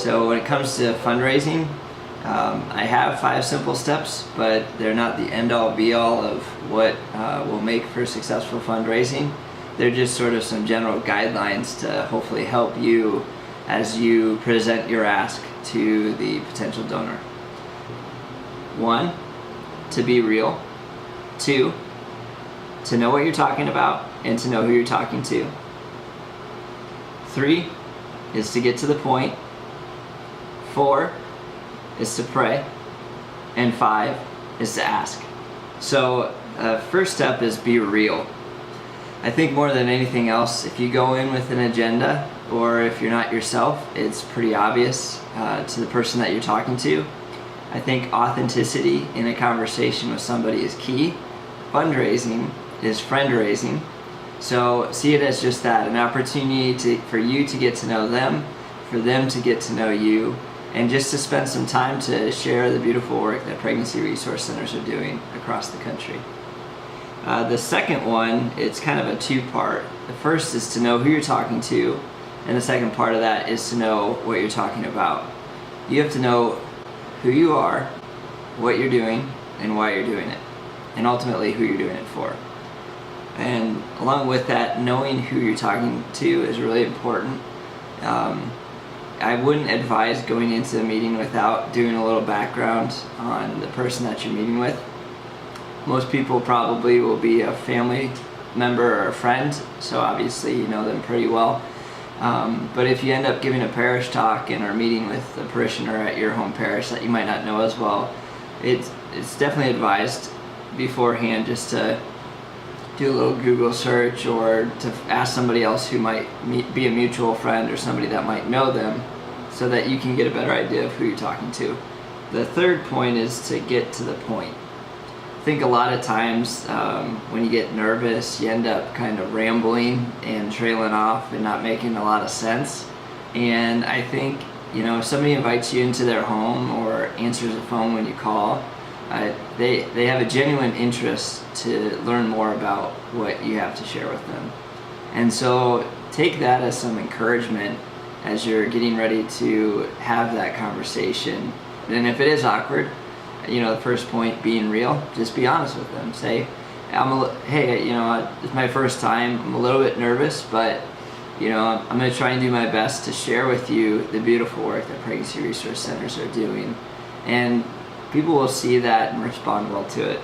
So when it comes to fundraising, I have 5 simple steps, but they're not the end-all be-all of what will make for successful fundraising. They're just sort of some general guidelines to hopefully help you as you present your ask to the potential donor. 1, to be real. 2, to know what you're talking about and to know who you're talking to. 3 is to get to the point. 4 is to pray. And 5 is to ask. So first step is be real. I think more than anything else, if you go in with an agenda, or if you're not yourself, it's pretty obvious to the person that you're talking to. I think authenticity in a conversation with somebody is key. Fundraising is friend raising. So see it as just that, an opportunity for you to get to know them, for them to get to know you, and just to spend some time to share the beautiful work that pregnancy resource centers are doing across the country. The second one, it's kind of a 2-part. The first is to know who you're talking to, and the second part of that is to know what you're talking about. You have to know who you are, what you're doing, and why you're doing it, and ultimately who you're doing it for. And along with that, knowing who you're talking to is really important. I wouldn't advise going into a meeting without doing a little background on the person that you're meeting with. Most people probably will be a family member or a friend, so obviously you know them pretty well. But if you end up giving a parish talk and are meeting with a parishioner at your home parish that you might not know as well, it's definitely advised beforehand just to do a little Google search or to ask somebody else who might be a mutual friend or somebody that might know them, so that you can get a better idea of who you're talking to. The third point is to get to the point. I think a lot of times when you get nervous, you end up kind of rambling and trailing off and not making a lot of sense. And I think, if somebody invites you into their home or answers the phone when you call, they have a genuine interest to learn more about what you have to share with them. And so take that as some encouragement as you're getting ready to have that conversation. And if it is awkward, the first point, being real, just be honest with them. Say, hey, it's my first time, I'm a little bit nervous, but I'm going to try and do my best to share with you the beautiful work that pregnancy resource centers are doing. And people will see that and respond well to it.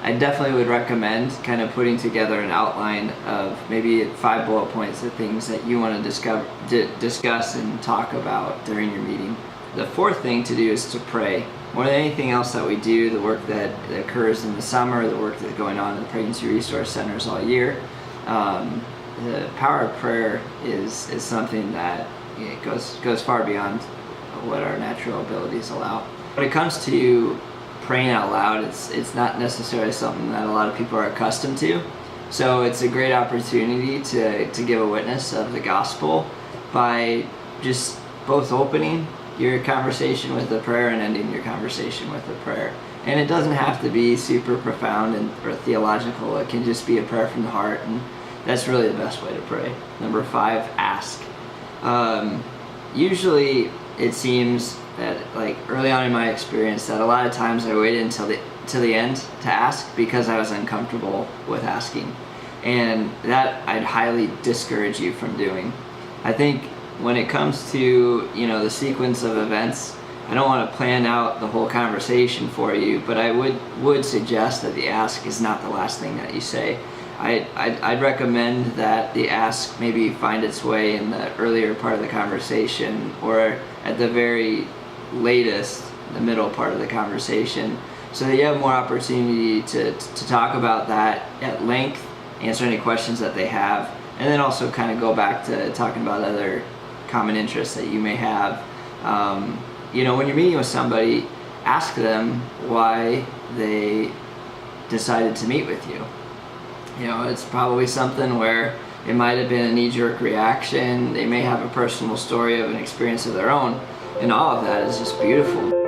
I definitely would recommend kind of putting together an outline of maybe 5 bullet points of things that you want to discuss and talk about during your meeting. The fourth thing to do is to pray. More than anything else that we do, the work that occurs in the summer, the work that's going on in the pregnancy resource centers all year, the power of prayer is something that goes far beyond what our natural abilities allow. When it comes to praying out loud, it's not necessarily something that a lot of people are accustomed to. So it's a great opportunity to give a witness of the gospel by just both opening your conversation with a prayer and ending your conversation with a prayer. And it doesn't have to be super profound or theological. It can just be a prayer from the heart, and that's really the best way to pray. Number 5, ask. Usually it seems that, like early on in my experience, that a lot of times I waited until the end to ask because I was uncomfortable with asking, and that I'd highly discourage you from doing. I think when it comes to the sequence of events, I don't want to plan out the whole conversation for you, but I would suggest that the ask is not the last thing that you say. I'd recommend that the ask maybe find its way in the earlier part of the conversation, or at the very latest, the middle part of the conversation, so that you have more opportunity to talk about that at length, answer any questions that they have, and then also kind of go back to talking about other common interests that you may have. When you're meeting with somebody, ask them why they decided to meet with you. It's probably something where it might have been a knee-jerk reaction. They may have a personal story of an experience of their own, and all of that is just beautiful.